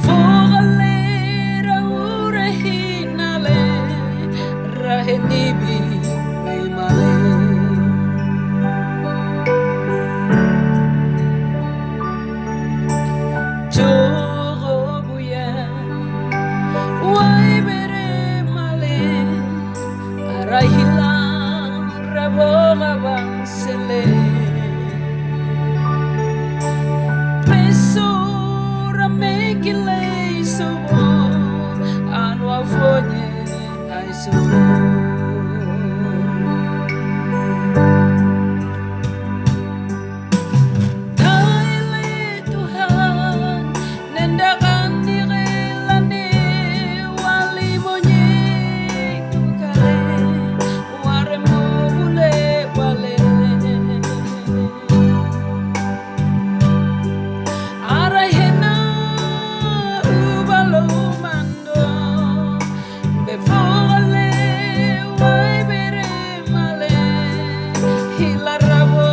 Befogalera urehinale rahenibi memale. Jorobuya wai bere male arahila raboga bansele. Pesora mekile sobo anwa fonye aisobo. Taile Tuhan nendakan direlane wali monyek tukale waremo bule wale. Arahena ubalo mando befole wai bere male hilarabo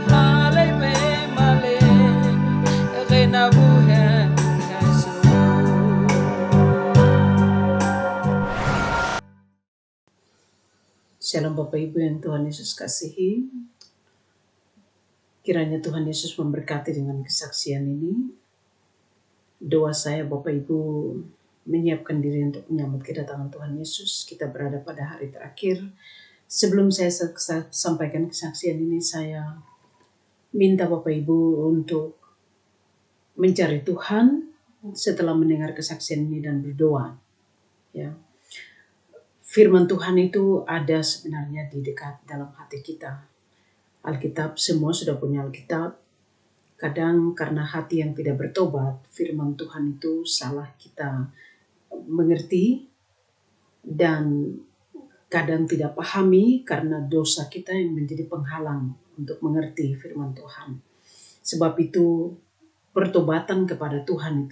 hale me male rena buhen kaso. Shalom Bapak Ibu yang Tuhan Yesus kasihi. Kiranya Tuhan Yesus memberkati dengan kesaksian ini. Doa saya Bapak Ibu menyiapkan diri untuk menyambut kedatangan Tuhan Yesus. Kita berada pada hari terakhir. Sebelum saya sampaikan kesaksian ini, saya minta Bapak Ibu untuk mencari Tuhan setelah mendengar kesaksian ini dan berdoa. Ya. Firman Tuhan itu ada sebenarnya di dekat dalam hati kita. Alkitab, semua sudah punya Alkitab. Kadang karena hati yang tidak bertobat, firman Tuhan itu salah kita mengerti, dan kadang tidak pahami karena dosa kita yang menjadi penghalang untuk mengerti firman Tuhan. Sebab itu pertobatan kepada Tuhan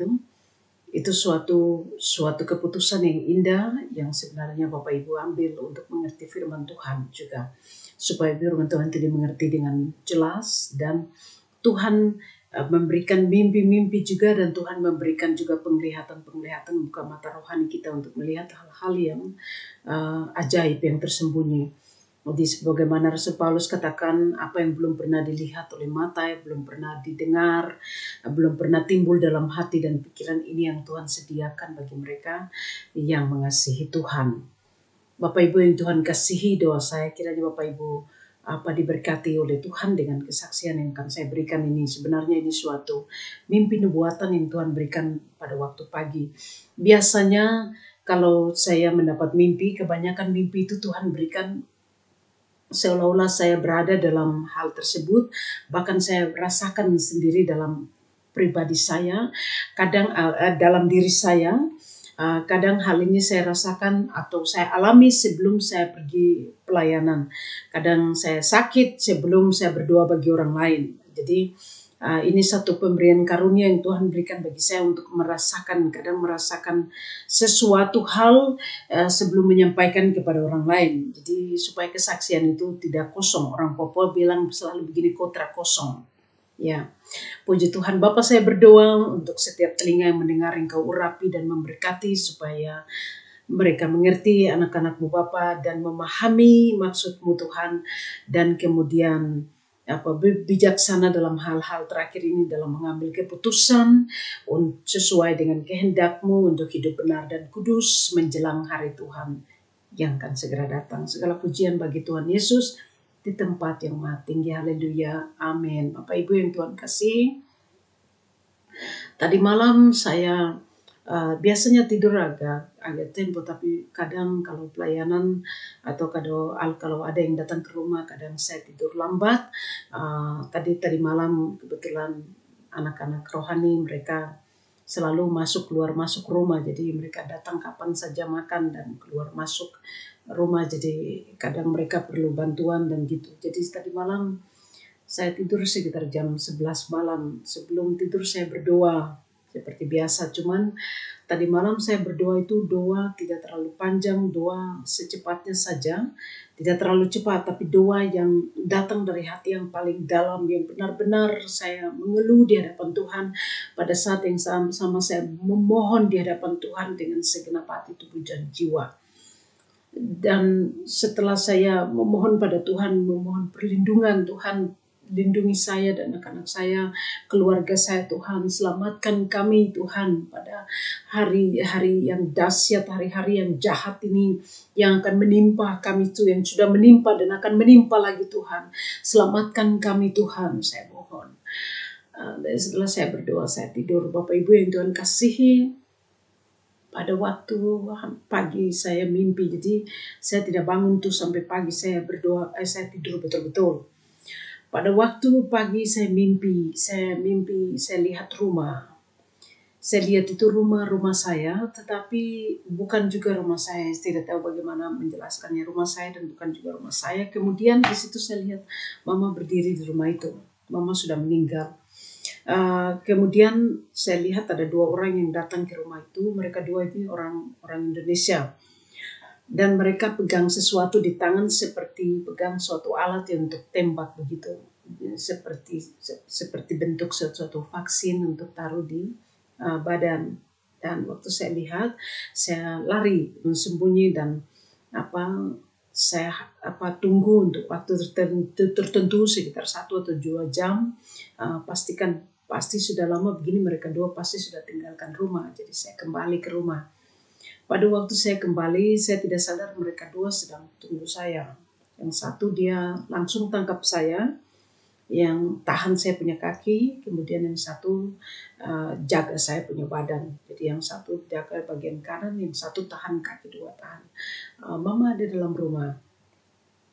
itu suatu keputusan yang indah yang sebenarnya Bapak Ibu ambil untuk mengerti firman Tuhan juga, supaya firman Tuhan tidak dimengerti dengan jelas, dan Tuhan memberikan mimpi-mimpi juga, dan Tuhan memberikan juga penglihatan-penglihatan buka mata rohani kita untuk melihat hal-hal yang ajaib yang tersembunyi. Jadi sebagaimana Rasul Paulus katakan, apa yang belum pernah dilihat oleh mata, belum pernah didengar, belum pernah timbul dalam hati dan pikiran, ini yang Tuhan sediakan bagi mereka yang mengasihi Tuhan. Bapak Ibu yang Tuhan kasihi, doa saya kiranya Bapak Ibu diberkati oleh Tuhan dengan kesaksian yang akan saya berikan ini. Sebenarnya ini suatu mimpi nubuatan yang Tuhan berikan pada waktu pagi. Biasanya kalau saya mendapat mimpi, kebanyakan mimpi itu Tuhan berikan seolah-olah saya berada dalam hal tersebut, bahkan saya rasakan sendiri dalam pribadi saya, kadang dalam diri saya. Kadang hal ini saya rasakan atau saya alami sebelum saya pergi pelayanan. Kadang saya sakit sebelum saya berdoa bagi orang lain. Jadi ini satu pemberian karunia yang Tuhan berikan bagi saya untuk kadang merasakan sesuatu hal sebelum menyampaikan kepada orang lain. Jadi supaya kesaksian itu tidak kosong. Orang Papua bilang selalu begini, kotra kosong. Ya, puji Tuhan. Bapa, saya berdoa untuk setiap telinga yang mendengar, Engkau urapi dan memberkati supaya mereka mengerti anak-anak-Mu Bapa dan memahami maksud-Mu Tuhan, dan kemudian bijaksana dalam hal-hal terakhir ini dalam mengambil keputusan sesuai dengan kehendak-Mu untuk hidup benar dan kudus menjelang hari Tuhan yang akan segera datang. Segala pujian bagi Tuhan Yesus di tempat yang maha tinggi. Haleluya. Amin. Bapak Ibu yang Tuhan kasih, tadi malam saya biasanya tidur agak tempo, tapi kadang kalau pelayanan atau kalau ada yang datang ke rumah, kadang saya tidur lambat. Tadi malam kebetulan anak-anak rohani mereka selalu keluar masuk rumah, jadi mereka datang kapan saja makan dan keluar masuk rumah, jadi kadang mereka perlu bantuan dan gitu. Jadi tadi malam saya tidur sekitar jam 11 malam. Sebelum tidur saya berdoa seperti biasa. Cuman tadi malam saya berdoa itu doa tidak terlalu panjang, doa secepatnya saja, tidak terlalu cepat, tapi doa yang datang dari hati yang paling dalam, yang benar-benar saya mengeluh di hadapan Tuhan. Pada saat yang sama saya memohon di hadapan Tuhan dengan segenap hati, tubuh dan jiwa. Dan setelah saya memohon pada Tuhan, memohon perlindungan, Tuhan lindungi saya dan anak-anak saya, keluarga saya, Tuhan selamatkan kami Tuhan pada hari-hari yang dahsyat, hari-hari yang jahat ini yang akan menimpa kami itu, yang sudah menimpa dan akan menimpa lagi Tuhan. Selamatkan kami Tuhan, saya mohon. Dan setelah saya berdoa, saya tidur. Bapak Ibu yang Tuhan kasihi, pada waktu pagi saya mimpi, jadi saya tidak bangun tuh sampai pagi saya berdoa, saya tidur betul-betul. Pada waktu pagi saya mimpi, saya lihat rumah. Saya lihat itu rumah saya, tetapi bukan juga rumah saya. Saya tidak tahu bagaimana menjelaskannya, rumah saya dan bukan juga rumah saya. Kemudian di situ saya lihat Mama berdiri di rumah itu. Mama sudah meninggal. Kemudian saya lihat ada 2 orang yang datang ke rumah itu. Mereka 2 itu orang Indonesia, dan mereka pegang sesuatu di tangan seperti pegang suatu alat yang untuk tembak begitu, seperti bentuk suatu vaksin untuk taruh di badan. Dan waktu saya lihat, saya lari sembunyi dan saya tunggu untuk waktu tertentu sekitar 1 atau 2 jam. Pasti sudah lama begini, mereka 2 pasti sudah tinggalkan rumah. Jadi saya kembali ke rumah. Pada waktu saya kembali, saya tidak sadar mereka 2 sedang tunggu saya. Yang satu dia langsung tangkap saya, yang tahan saya punya kaki, kemudian yang satu jaga saya punya badan. Jadi yang satu jaga bagian kanan, yang satu tahan kaki 2 tahan. Mama ada dalam rumah.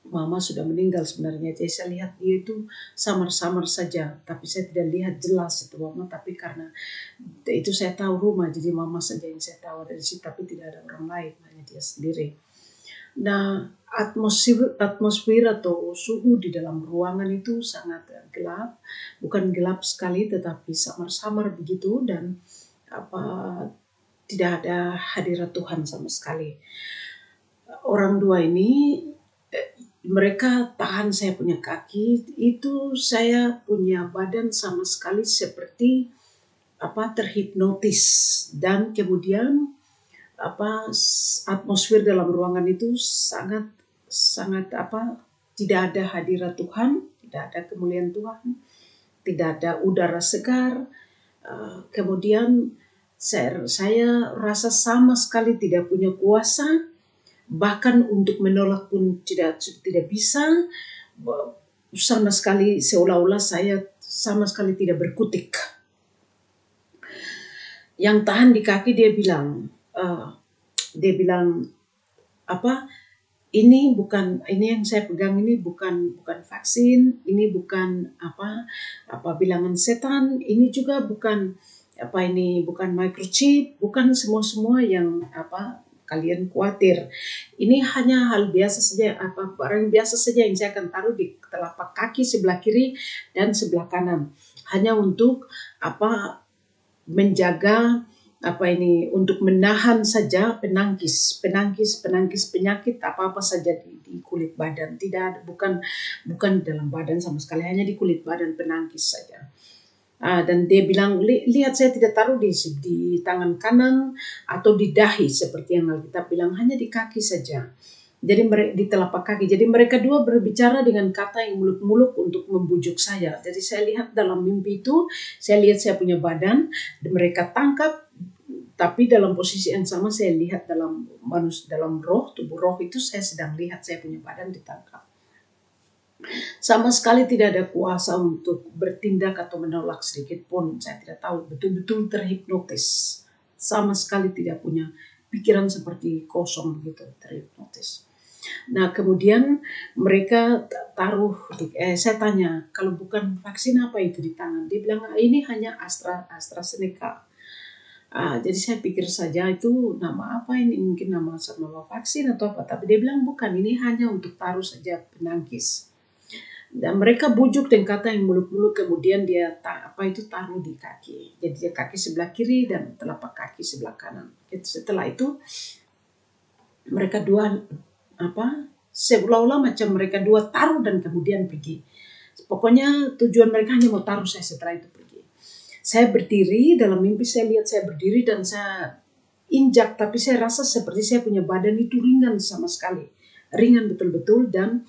Mama sudah meninggal sebenarnya, jadi saya lihat dia itu samar-samar saja, tapi saya tidak lihat jelas itu Mama, tapi karena itu saya tahu rumah, jadi Mama saja yang saya tahu dari situ, tapi tidak ada orang lain, hanya dia sendiri. Nah, atmosfer atau suhu di dalam ruangan itu sangat gelap, bukan gelap sekali tetapi samar-samar begitu, dan tidak ada hadirat Tuhan sama sekali. Orang 2 ini mereka tahan saya punya kaki, itu saya punya badan sama sekali seperti terhipnotis, dan kemudian atmosfer dalam ruangan itu sangat tidak ada hadirat Tuhan, tidak ada kemuliaan Tuhan, tidak ada udara segar. Kemudian saya rasa sama sekali tidak punya kuasa, bahkan untuk menolak pun tidak bisa, sama sekali, seolah-olah saya sama sekali tidak berkutik. Yang tahan di kaki dia bilang ini yang saya pegang ini bukan vaksin, ini bukan bilangan setan, ini juga bukan bukan microchip, bukan semua yang kalian khawatir. Ini hanya hal biasa saja, barang biasa saja yang saya akan taruh di telapak kaki sebelah kiri dan sebelah kanan, hanya untuk menjaga untuk menahan saja penangkis penyakit apa saja di kulit badan. Tidak, bukan dalam badan sama sekali, hanya di kulit badan, penangkis saja. Dan dia bilang, lihat saya tidak taruh di tangan kanan atau di dahi seperti yang Alkitab bilang, hanya di kaki saja. Jadi di telapak kaki. Jadi mereka 2 berbicara dengan kata yang muluk-muluk untuk membujuk saya. Jadi saya lihat dalam mimpi itu, saya lihat saya punya badan, dan mereka tangkap, tapi dalam posisi yang sama saya lihat dalam tubuh roh itu saya sedang lihat saya punya badan ditangkap. Sama sekali tidak ada kuasa untuk bertindak atau menolak sedikit pun. Saya tidak tahu, betul-betul terhipnotis. Sama sekali tidak punya pikiran, seperti kosong begitu, terhipnotis. Nah, kemudian mereka taruh, saya tanya, kalau bukan vaksin apa itu di tangan? Dia bilang, ini hanya AstraZeneca. Jadi saya pikir saja itu nama apa ini, mungkin nama vaksin atau apa. Tapi dia bilang bukan, ini hanya untuk taruh saja penangkis. Dan mereka bujuk dengan kata yang muluk-muluk, kemudian dia taruh di kaki. Jadi dia kaki sebelah kiri dan telapak kaki sebelah kanan. Setelah itu mereka dua seolah-olah macam mereka dua taruh dan kemudian pergi. Pokoknya tujuan mereka hanya mau taruh saya, setelah itu pergi. Saya berdiri, dalam mimpi saya lihat saya berdiri dan saya injak, tapi saya rasa seperti saya punya badan itu ringan sama sekali. Ringan betul-betul, dan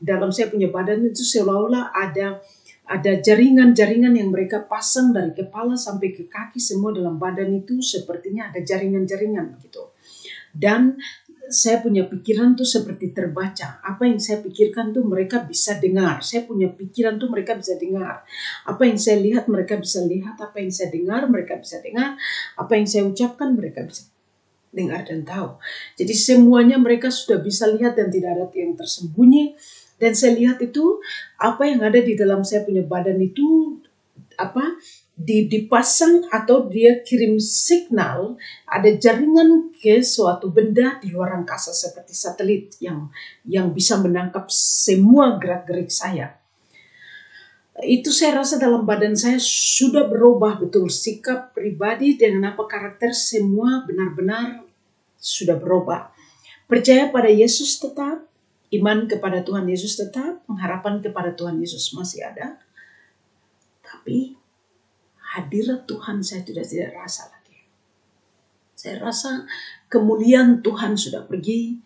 dalam saya punya badan itu seolah-olah ada jaringan-jaringan yang mereka pasang dari kepala sampai ke kaki, semua dalam badan itu sepertinya ada jaringan-jaringan gitu. Dan saya punya pikiran tuh seperti terbaca. Apa yang saya pikirkan tuh mereka bisa dengar. Saya punya pikiran tuh mereka bisa dengar. Apa yang saya lihat mereka bisa lihat. Apa yang saya dengar mereka bisa dengar. Apa yang saya ucapkan mereka bisa dengar dan tahu. Jadi semuanya mereka sudah bisa lihat dan tidak ada yang tersembunyi. Dan saya lihat itu apa yang ada di dalam saya punya badan itu dipasang atau dia kirim signal, ada jaringan ke suatu benda di luar angkasa seperti satelit yang bisa menangkap semua gerak-gerik saya. Itu saya rasa dalam badan saya sudah berubah betul, sikap pribadi dengan karakter semua benar-benar sudah berubah. Percaya pada Yesus tetap, iman kepada Tuhan Yesus tetap, pengharapan kepada Tuhan Yesus masih ada, tapi hadirat Tuhan saya tidak rasa lagi. Saya rasa kemuliaan Tuhan sudah pergi,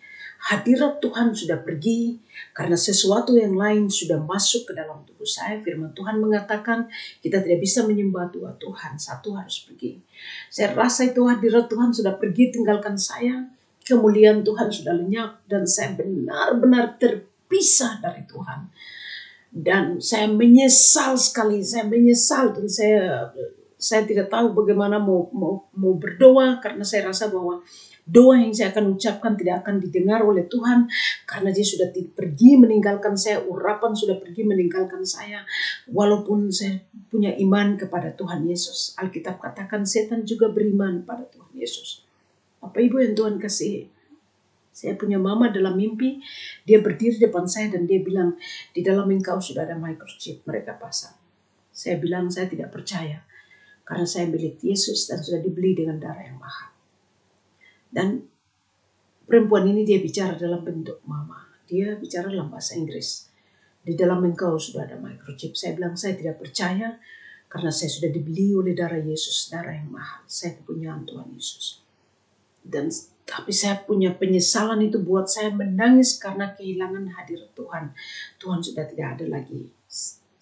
hadirat Tuhan sudah pergi, karena sesuatu yang lain sudah masuk ke dalam tubuh saya. Firman Tuhan mengatakan kita tidak bisa menyembah dua Tuhan, satu harus pergi. Saya rasa itu hadirat Tuhan sudah pergi tinggalkan saya, kemuliaan Tuhan sudah lenyap, dan saya benar-benar terpisah dari Tuhan. Dan saya menyesal sekali, dan saya tidak tahu bagaimana mau berdoa, karena saya rasa bahwa doa yang saya akan ucapkan tidak akan didengar oleh Tuhan, karena dia sudah pergi meninggalkan saya, urapan sudah pergi meninggalkan saya, walaupun saya punya iman kepada Tuhan Yesus. Alkitab katakan setan juga beriman pada Tuhan Yesus. Bapak Ibu yang Tuhan kasih, saya punya mama dalam mimpi, dia berdiri depan saya dan dia bilang, di dalam engkau sudah ada microchip mereka pasang. Saya bilang saya tidak percaya, karena saya milik Yesus dan sudah dibeli dengan darah yang mahal. Dan perempuan ini dia bicara dalam bentuk mama, dia bicara dalam bahasa Inggris. Di dalam engkau sudah ada microchip. Saya bilang saya tidak percaya, karena saya sudah dibeli oleh darah Yesus, darah yang mahal. Saya kepunyaan Tuhan Yesus. Tapi saya punya penyesalan itu buat saya menangis karena kehilangan hadirat Tuhan. Tuhan sudah tidak ada lagi.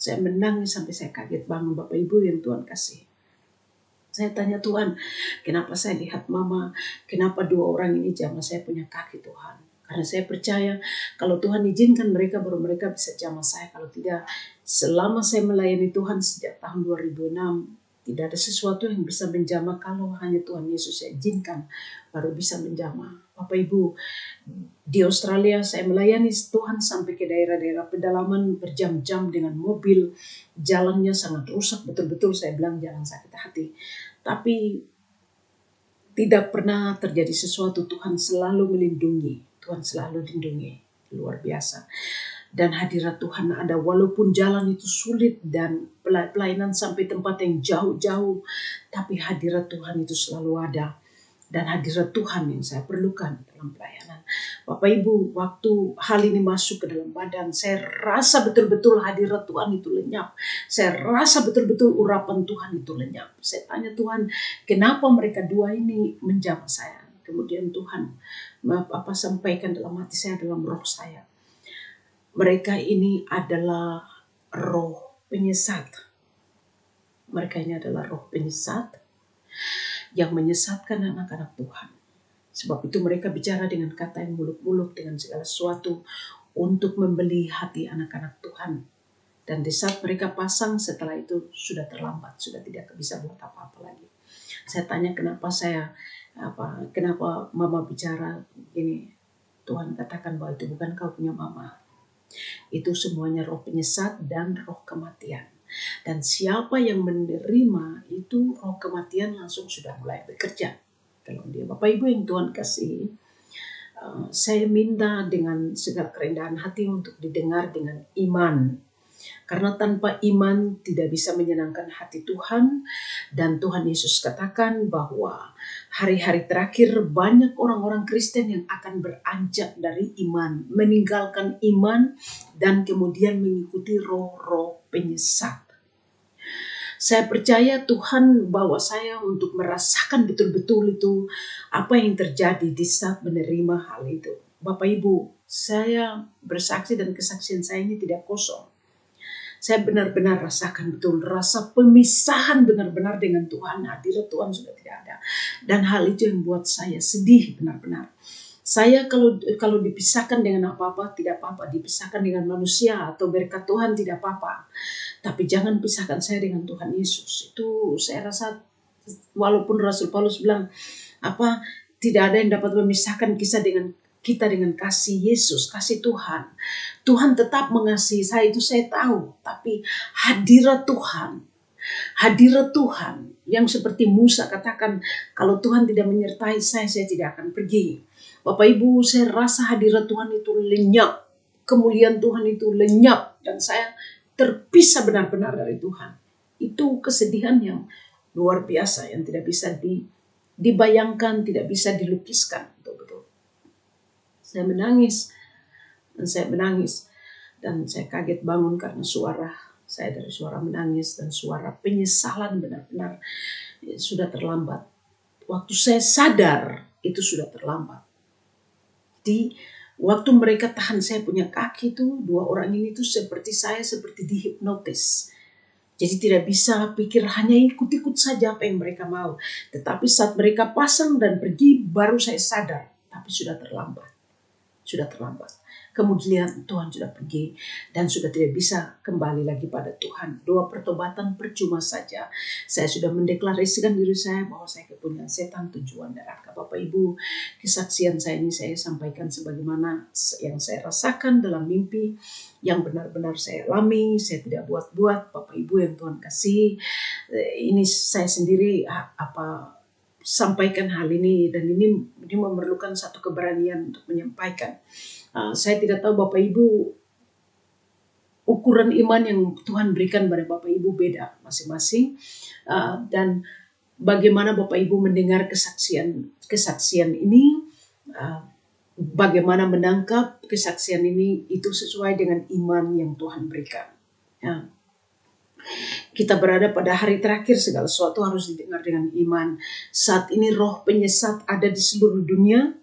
Saya menangis sampai saya kaget bangun, Bapak Ibu yang Tuhan kasih. Saya tanya Tuhan, kenapa saya lihat mama, kenapa dua orang ini jamah saya punya kaki Tuhan. Karena saya percaya kalau Tuhan izinkan mereka, baru mereka bisa jamah saya. Kalau tidak, selama saya melayani Tuhan sejak tahun 2006, tidak ada sesuatu yang bisa menjamah kalau hanya Tuhan Yesus saya izinkan baru bisa menjamah. Bapak Ibu, di Australia saya melayani Tuhan sampai ke daerah-daerah pedalaman berjam-jam dengan mobil. Jalannya sangat rusak, betul-betul saya bilang jangan sakit hati. Tapi tidak pernah terjadi sesuatu, Tuhan selalu melindungi. Tuhan selalu lindungi, luar biasa. Dan hadirat Tuhan ada walaupun jalan itu sulit dan pelayanan sampai tempat yang jauh-jauh, tapi hadirat Tuhan itu selalu ada. Dan hadirat Tuhan yang saya perlukan dalam pelayanan. Bapak Ibu, waktu hal ini masuk ke dalam badan, saya rasa betul-betul hadirat Tuhan itu lenyap. Saya rasa betul-betul urapan Tuhan itu lenyap. Saya tanya Tuhan, kenapa mereka dua ini menjamah saya? Kemudian Tuhan sampaikan dalam hati saya, dalam roh saya. Mereka ini adalah roh penyesat. Mereka ini adalah roh penyesat yang menyesatkan anak-anak Tuhan. Sebab itu mereka bicara dengan kata yang muluk-muluk, dengan segala sesuatu untuk membeli hati anak-anak Tuhan. Dan di saat mereka pasang, setelah itu sudah terlambat, sudah tidak bisa buat apa-apa lagi. Saya tanya kenapa mama bicara gini. Tuhan katakan bahwa itu bukan kau punya mama. Itu semuanya roh penyesat dan roh kematian. Dan siapa yang menerima itu, roh kematian langsung sudah mulai bekerja dalam dia. Bapak Ibu yang Tuhan kasih, saya minta dengan segala kerendahan hati untuk didengar dengan iman. Karena tanpa iman tidak bisa menyenangkan hati Tuhan. Dan Tuhan Yesus katakan bahwa hari-hari terakhir banyak orang-orang Kristen yang akan beranjak dari iman, meninggalkan iman, dan kemudian mengikuti roh-roh penyesat. Saya percaya Tuhan bawa saya untuk merasakan betul-betul itu apa yang terjadi di saat menerima hal itu. Bapak Ibu, saya bersaksi dan kesaksian saya ini tidak kosong. Saya benar-benar rasakan betul rasa pemisahan benar-benar dengan Tuhan. Hadirat Tuhan sudah tidak ada. Dan hal itu yang buat saya sedih benar-benar. Saya kalau dipisahkan dengan apa-apa tidak apa-apa. Dipisahkan dengan manusia atau berkat Tuhan tidak apa-apa. Tapi jangan pisahkan saya dengan Tuhan Yesus. Itu saya rasa walaupun Rasul Paulus bilang tidak ada yang dapat memisahkan kita dengan kasih Yesus, kasih Tuhan. Tuhan tetap mengasihi saya, itu saya tahu. Tapi hadirat Tuhan yang seperti Musa katakan, kalau Tuhan tidak menyertai saya tidak akan pergi. Bapak Ibu, saya rasa hadirat Tuhan itu lenyap. Kemuliaan Tuhan itu lenyap. Dan saya terpisah benar-benar dari Tuhan. Itu kesedihan yang luar biasa, yang tidak bisa dibayangkan, tidak bisa dilukiskan. Betul-betul. Saya menangis dan saya kaget bangun karena suara saya dari suara menangis dan suara penyesalan benar-benar sudah terlambat. Waktu saya sadar itu sudah terlambat. Di waktu mereka tahan saya punya kaki itu, dua orang ini tuh seperti dihipnotis. Jadi tidak bisa pikir, hanya ikut-ikut saja apa yang mereka mau. Tetapi saat mereka pasang dan pergi baru saya sadar, tapi sudah terlambat. Kemudian Tuhan sudah pergi dan sudah tidak bisa kembali lagi pada Tuhan. Doa pertobatan percuma saja. Saya sudah mendeklarasikan diri saya bahwa saya kepunyaan setan, tujuan neraka. Bapak Ibu, kesaksian saya ini saya sampaikan sebagaimana yang saya rasakan dalam mimpi, yang benar-benar saya alami. Saya tidak buat-buat. Bapak Ibu yang Tuhan kasih, ini saya sendiri sampaikan hal ini, dan ini memerlukan satu keberanian untuk menyampaikan. Saya tidak tahu Bapak Ibu, ukuran iman yang Tuhan berikan pada Bapak Ibu beda masing-masing, dan bagaimana Bapak Ibu mendengar kesaksian ini, bagaimana menangkap kesaksian ini, itu sesuai dengan iman yang Tuhan berikan. Ya. Kita berada pada hari terakhir, segala sesuatu harus didengar dengan iman. Saat ini roh penyesat ada di seluruh dunia.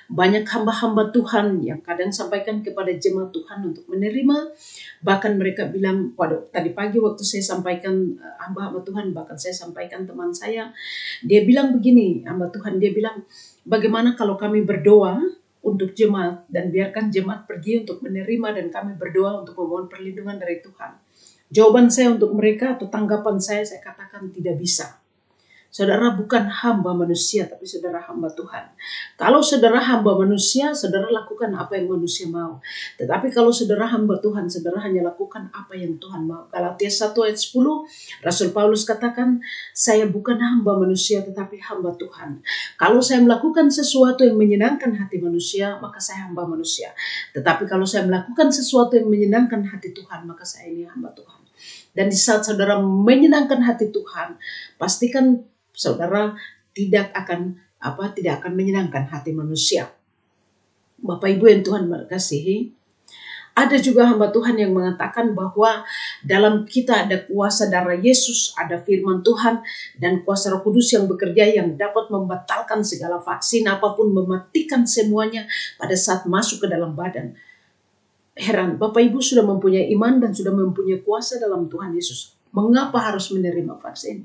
Banyak hamba-hamba Tuhan yang kadang sampaikan kepada jemaat Tuhan untuk menerima. Bahkan mereka bilang, tadi pagi waktu saya sampaikan hamba-hamba Tuhan, bahkan saya sampaikan teman saya, dia bilang begini, hamba Tuhan, dia bilang, bagaimana kalau kami berdoa untuk jemaat dan biarkan jemaat pergi untuk menerima, dan kami berdoa untuk memohon perlindungan dari Tuhan. Jawaban saya untuk mereka atau tanggapan saya katakan tidak bisa. Saudara bukan hamba manusia, tapi saudara hamba Tuhan. Kalau saudara hamba manusia, saudara lakukan apa yang manusia mau. Tetapi kalau saudara hamba Tuhan, saudara hanya lakukan apa yang Tuhan mau. Galatia 1 ayat 10, Rasul Paulus katakan, saya bukan hamba manusia, tetapi hamba Tuhan. Kalau saya melakukan sesuatu yang menyenangkan hati manusia, maka saya hamba manusia. Tetapi kalau saya melakukan sesuatu yang menyenangkan hati Tuhan, maka saya ini hamba Tuhan. Dan di saat saudara menyenangkan hati Tuhan, pastikan saudara tidak akan menyenangkan hati manusia. Bapak Ibu yang Tuhan kasihi, ada juga hamba Tuhan yang mengatakan bahwa dalam kita ada kuasa darah Yesus, ada firman Tuhan, dan kuasa Roh Kudus yang bekerja yang dapat membatalkan segala vaksin apapun, mematikan semuanya pada saat masuk ke dalam badan. Heran, Bapak Ibu sudah mempunyai iman dan sudah mempunyai kuasa dalam Tuhan Yesus. Mengapa harus menerima vaksin?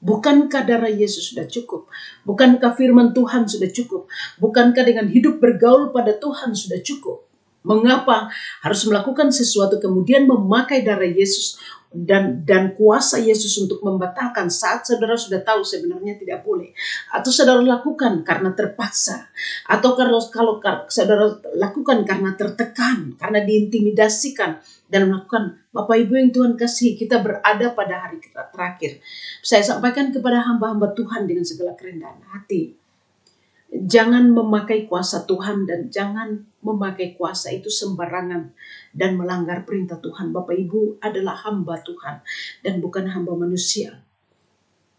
Bukankah darah Yesus sudah cukup? Bukankah firman Tuhan sudah cukup? Bukankah dengan hidup bergaul pada Tuhan sudah cukup? Mengapa harus melakukan sesuatu kemudian memakai darah Yesus dan kuasa Yesus untuk membatalkan saat saudara sudah tahu sebenarnya tidak boleh? Atau saudara lakukan karena terpaksa? Atau kalau saudara lakukan karena tertekan, karena diintimidasikan dan melakukan? Bapak Ibu yang Tuhan kasih, kita berada pada hari terakhir. Saya sampaikan kepada hamba-hamba Tuhan dengan segala kerendahan hati. Jangan memakai kuasa Tuhan dan jangan memakai kuasa itu sembarangan dan melanggar perintah Tuhan. Bapak Ibu adalah hamba Tuhan dan bukan hamba manusia.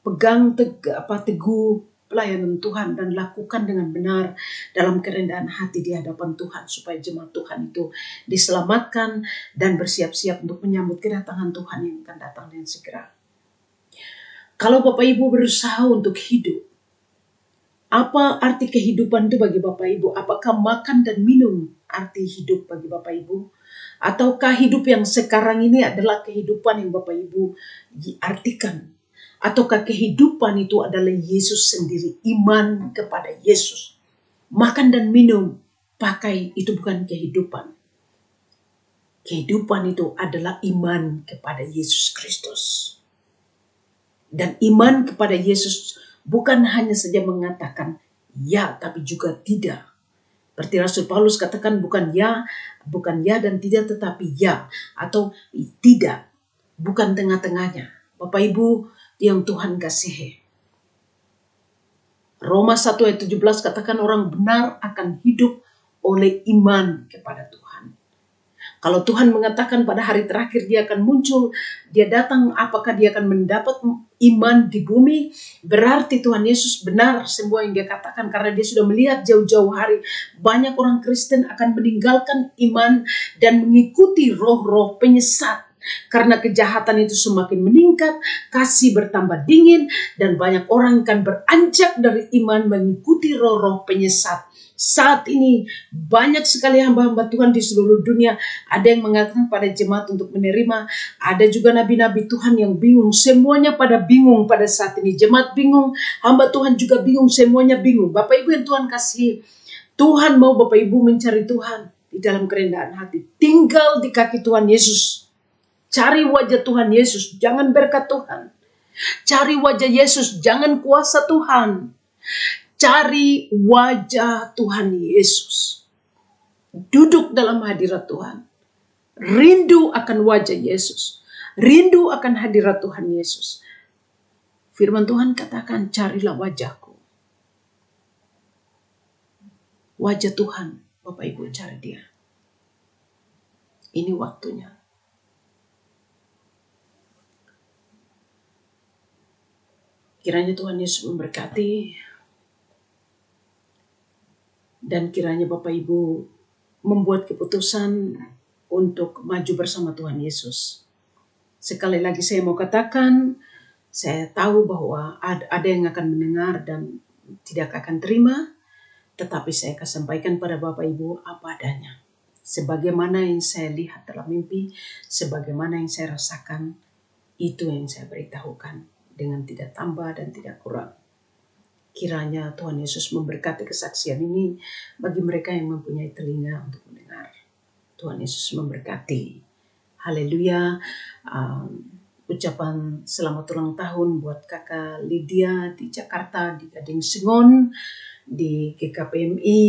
Pegang teguh pelayanan Tuhan dan lakukan dengan benar dalam kerendahan hati di hadapan Tuhan supaya jemaat Tuhan itu diselamatkan dan bersiap-siap untuk menyambut kedatangan Tuhan yang akan datang dengan segera. Kalau Bapak Ibu berusaha untuk hidup, apa arti kehidupan itu bagi Bapak Ibu? Apakah makan dan minum arti hidup bagi Bapak Ibu? Ataukah hidup yang sekarang ini adalah kehidupan yang Bapak Ibu artikan? Ataukah kehidupan itu adalah Yesus sendiri, iman kepada Yesus? Makan dan minum, pakai itu bukan kehidupan. Kehidupan itu adalah iman kepada Yesus Kristus. Dan iman kepada Yesus bukan hanya saja mengatakan ya, tapi juga tidak. Seperti Rasul Paulus katakan bukan ya dan tidak, tetapi ya atau tidak. Bukan tengah-tengahnya. Bapak Ibu yang Tuhan kasihi. Roma 1 ayat 17 katakan orang benar akan hidup oleh iman kepada Tuhan. Kalau Tuhan mengatakan pada hari terakhir dia akan muncul, dia datang, apakah dia akan mendapat iman di bumi? Berarti Tuhan Yesus benar semua yang dia katakan karena dia sudah melihat jauh-jauh hari banyak orang Kristen akan meninggalkan iman dan mengikuti roh-roh penyesat. Karena kejahatan itu semakin meningkat, kasih bertambah dingin, dan banyak orang akan beranjak dari iman mengikuti roh-roh penyesat. Saat ini banyak sekali hamba-hamba Tuhan di seluruh dunia. Ada yang mengatakan pada jemaat untuk menerima. Ada juga nabi-nabi Tuhan yang bingung. Semuanya pada bingung pada saat ini. Jemaat bingung, hamba Tuhan juga bingung, semuanya bingung. Bapak Ibu yang Tuhan kasih, Tuhan mau Bapak Ibu mencari Tuhan di dalam kerendahan hati. Tinggal di kaki Tuhan Yesus. Cari wajah Tuhan Yesus, jangan berkat Tuhan. Cari wajah Yesus, jangan kuasa Tuhan. Cari wajah Tuhan Yesus. Duduk dalam hadirat Tuhan. Rindu akan wajah Yesus. Rindu akan hadirat Tuhan Yesus. Firman Tuhan katakan, carilah wajahku. Wajah Tuhan, Bapak Ibu cari dia. Ini waktunya. Kiranya Tuhan Yesus memberkati. Dan kiranya Bapak Ibu membuat keputusan untuk maju bersama Tuhan Yesus. Sekali lagi saya mau katakan, saya tahu bahwa ada yang akan mendengar dan tidak akan terima, tetapi saya akan sampaikan pada Bapak Ibu apa adanya. Sebagaimana yang saya lihat dalam mimpi, sebagaimana yang saya rasakan, itu yang saya beritahukan dengan tidak tambah dan tidak kurang. Kiranya Tuhan Yesus memberkati kesaksian ini bagi mereka yang mempunyai telinga untuk mendengar. Tuhan Yesus memberkati. Haleluya. Ucapan selamat ulang tahun buat kakak Lydia di Jakarta, di Gading Sengon, di GKPMI,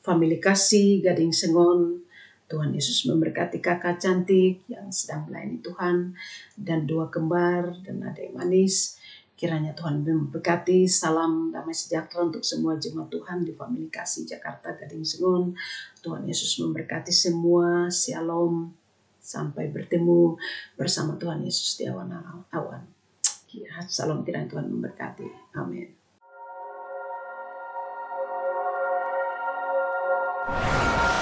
Family Kasih Gading Sengon. Tuhan Yesus memberkati kakak cantik yang sedang melayani Tuhan, dan dua kembar dan adik manis. Kiranya Tuhan memberkati. Salam damai sejahtera untuk semua jemaat Tuhan di Family Kasih Jakarta Gading Sengon. Tuhan Yesus memberkati semua. Shalom. Sampai bertemu bersama Tuhan Yesus di awan-awan. Salam, kiranya Tuhan memberkati. Amin.